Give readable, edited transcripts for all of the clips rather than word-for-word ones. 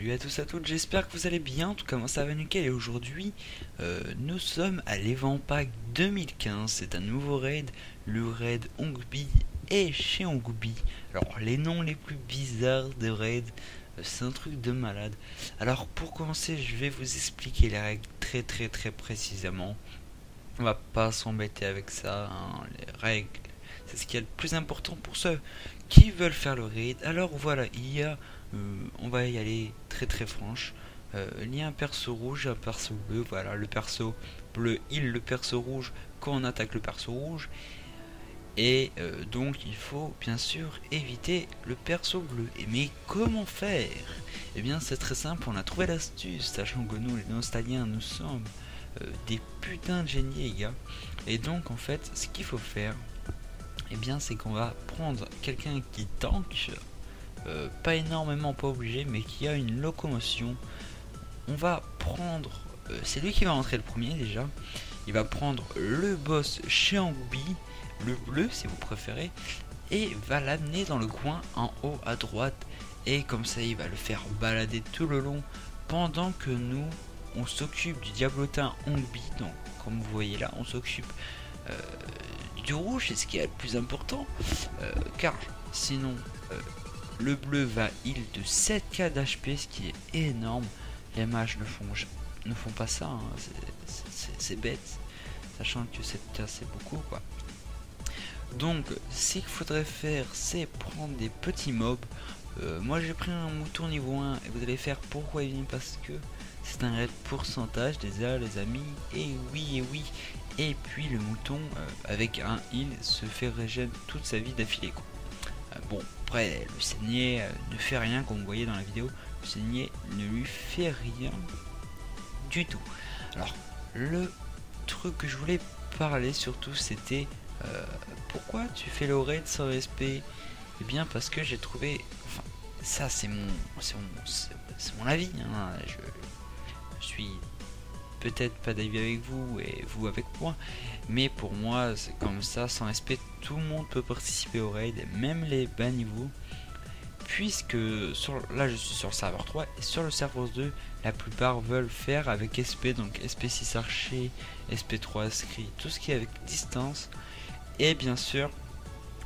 Salut à tous à toutes, j'espère que vous allez bien, en tout cas moi ça va nickel et aujourd'hui nous sommes à l'Event Pack 2015, c'est un nouveau raid, le raid Ongbi et chez Ongbi. Alors les noms les plus bizarres de raid, c'est un truc de malade. Alors pour commencer je vais vous expliquer les règles très précisément, on va pas s'embêter avec ça, hein. Les règles c'est ce qui est le plus important pour ceux qui veulent faire le raid. Alors voilà, on va y aller très franche. Il y a un perso rouge et un perso bleu. Voilà, le perso bleu heal le perso rouge quand on attaque le perso rouge. Et donc il faut bien sûr éviter le perso bleu. Mais comment faire? Eh bien c'est très simple, on a trouvé l'astuce, sachant que nous les nostalgiens nous sommes des putains de génies les gars. Et donc en fait ce qu'il faut faire, eh bien c'est qu'on va prendre quelqu'un qui tank, pas énormément, pas obligé, mais qui a une locomotion. On va prendre, c'est lui qui va rentrer le premier déjà. Il va prendre le boss chez Ongbi, le bleu si vous préférez, et va l'amener dans le coin en haut à droite. Et comme ça il va le faire balader tout le long pendant que nous on s'occupe du diablotin Ongbi. Donc comme vous voyez là on s'occupe du rouge, c'est ce qui est le plus important, car sinon le bleu va heal de 7k d'HP, ce qui est énorme. Les mages ne font pas ça, hein. C'est bête, sachant que 7k c'est beaucoup quoi. Donc ce qu'il faudrait faire c'est prendre des petits mobs. Moi j'ai pris un mouton niveau 1 et vous allez faire pourquoi il vient, parce que c'est un raid pourcentage déjà les amis, et oui. Et puis le mouton avec un heal se fait régénérer toute sa vie d'affilée quoi. Bon après le saigner ne fait rien, comme vous voyez dans la vidéo, le saigner ne lui fait rien du tout. Alors le truc que je voulais parler surtout c'était pourquoi tu fais le raid sans respect. Eh bien parce que j'ai trouvé, enfin ça c'est mon avis, hein. Je suis peut-être pas d'avis avec vous et vous avec moi, mais pour moi c'est comme ça, sans respect tout le monde peut participer au raid, même les bas niveaux, puisque là je suis sur le serveur 3 et sur le serveur 2 la plupart veulent faire avec SP, donc SP6 archer, SP3 scry, tout ce qui est avec distance. Et bien sûr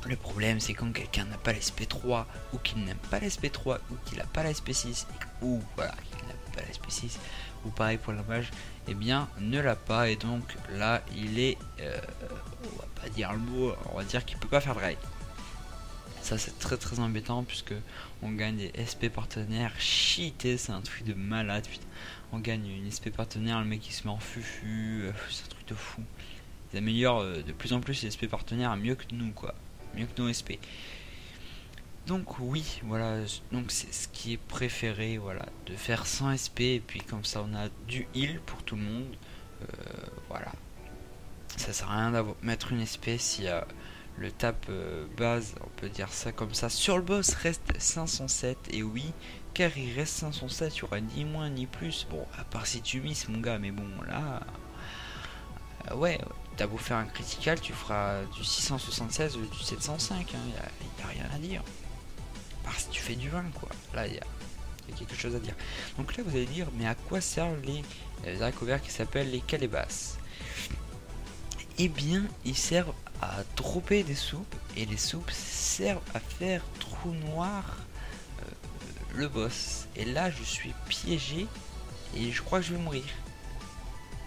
le problème c'est quand quelqu'un n'a pas l'SP3 ou qu'il n'aime pas l'SP3 ou qu'il n'a pas la SP6 ou voilà qu'il n'a pas la SP6, ou pareil pour la mage, et bien ne l'a pas, et donc là il est on va pas dire le mot, on va dire qu'il peut pas faire de raid. Ça c'est très embêtant puisque on gagne des SP partenaires cheatés, c'est un truc de malade, putain. On gagne une SP partenaire, le mec il se met en fufu, c'est un truc de fou. Ils améliorent de plus en plus les SP partenaires mieux que nous quoi, mieux que nos SP. Donc oui, voilà, donc c'est ce qui est préféré, voilà, de faire 100 SP, et puis comme ça on a du heal pour tout le monde. Voilà, ça sert à rien d'avoir mettre une SP si le tap base, on peut dire ça comme ça, sur le boss reste 507, et oui, car il reste 507, il y aura ni moins ni plus, bon, à part si tu misses mon gars, mais bon, là, ouais, t'as beau faire un critical, tu feras du 676 ou du 705, hein, y a rien à dire. Parce que tu fais du 20 quoi, là il y a quelque chose à dire. Donc là vous allez dire, mais à quoi servent les haricots verts qui s'appellent les calebasses? Eh bien ils servent à dropper des soupes, et les soupes servent à faire trou noir le boss. Et là je suis piégé et je crois que je vais mourir.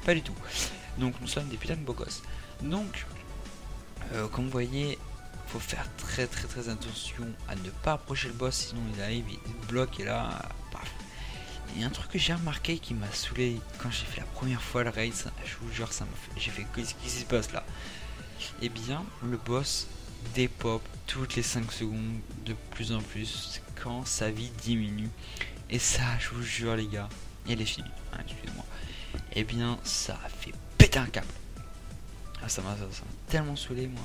Pas du tout. Donc nous sommes des putains de beaux gosses. Donc comme vous voyez, faut faire très attention à ne pas approcher le boss, sinon il arrive, il bloque, et là paf. Il y a un truc que j'ai remarqué qui m'a saoulé quand j'ai fait la première fois le raid, je vous jure, ça m'a fait, j'ai fait qu'est-ce qui se passe là? Et bien le boss dépop toutes les 5 secondes de plus en plus quand sa vie diminue, et ça je vous jure les gars, et elle est finie, hein, excusez-moi. Et bien ça a fait péter un câble. Ah, ça m'a tellement saoulé moi.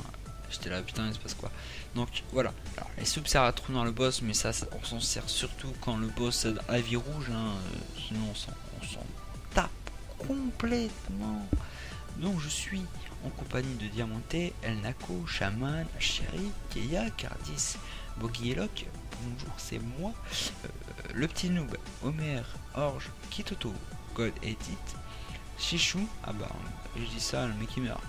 J'étais là, putain, il se passe quoi? Donc voilà. Alors les soupes servent à trou dans le boss, mais ça on s'en sert surtout quand le boss a la vie rouge, hein. Sinon on s'en tape complètement. Donc je suis en compagnie de Diamanté, Elnako, Shaman, Chéri, Keia, Cardis, Boggy et Locke. Bonjour, c'est moi. le petit noob, Homer, Orge, Kitoto, God Edit, Chichou, ah bah je dis ça, le mec qui meurt,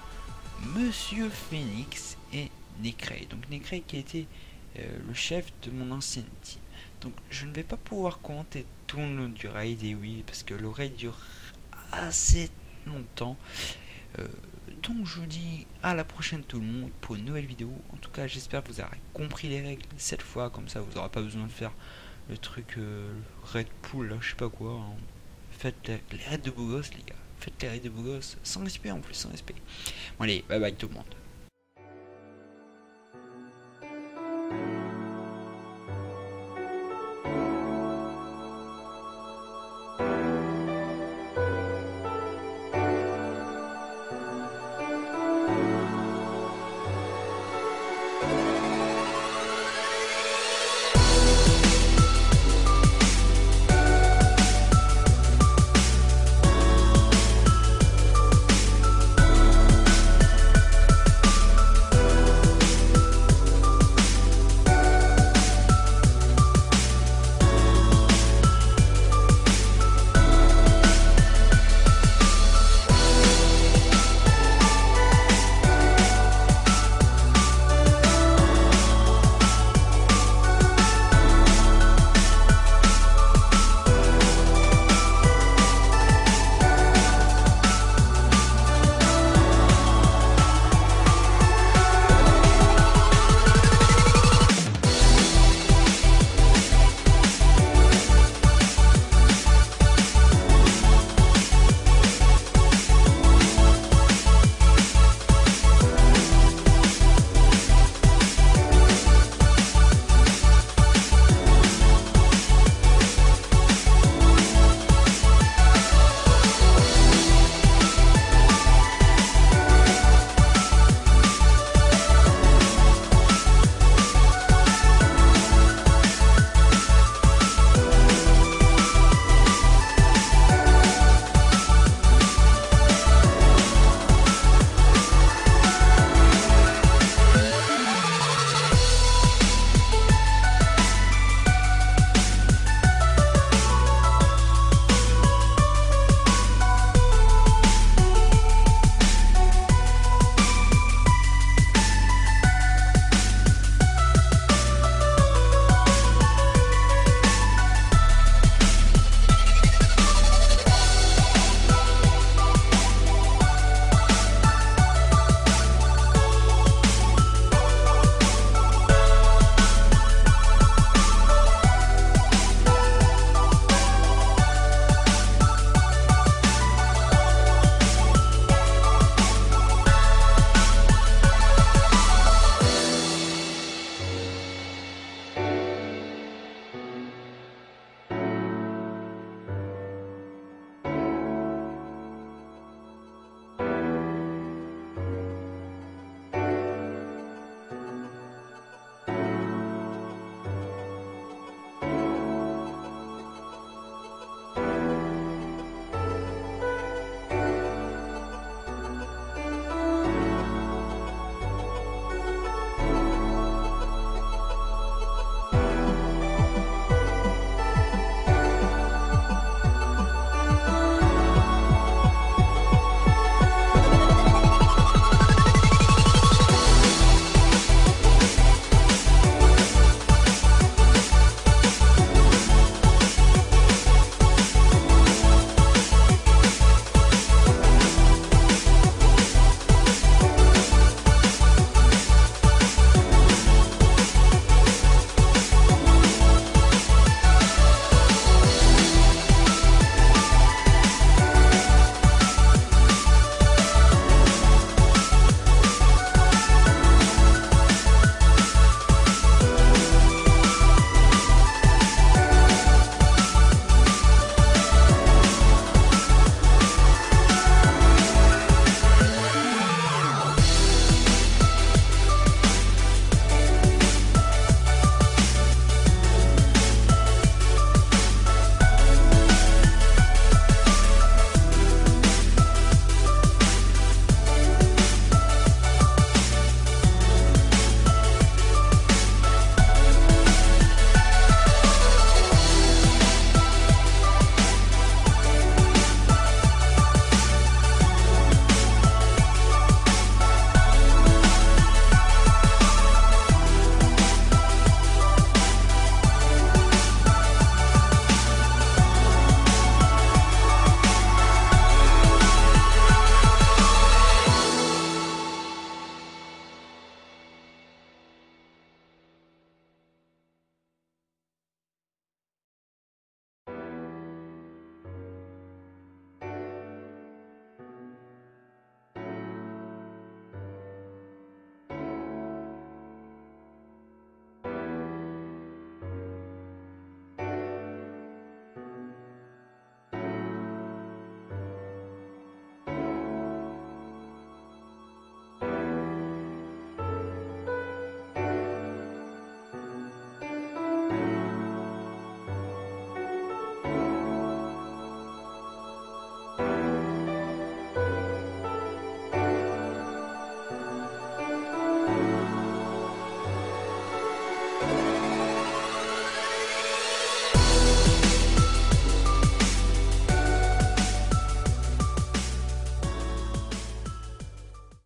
Monsieur Phoenix et Necray. Donc Necray qui était le chef de mon ancienne team. Donc je ne vais pas pouvoir commenter tout le long du raid, et oui, parce que le raid dure assez longtemps. Donc je vous dis à la prochaine tout le monde pour une nouvelle vidéo. En tout cas j'espère que vous aurez compris les règles cette fois, comme ça vous n'aurez pas besoin de faire le truc raid pool là, je sais pas quoi, hein. Faites les raids de beaux gosses les gars, faites les raids de beaux gosses, sans respect en plus, sans respect. Bon allez, bye bye tout le monde.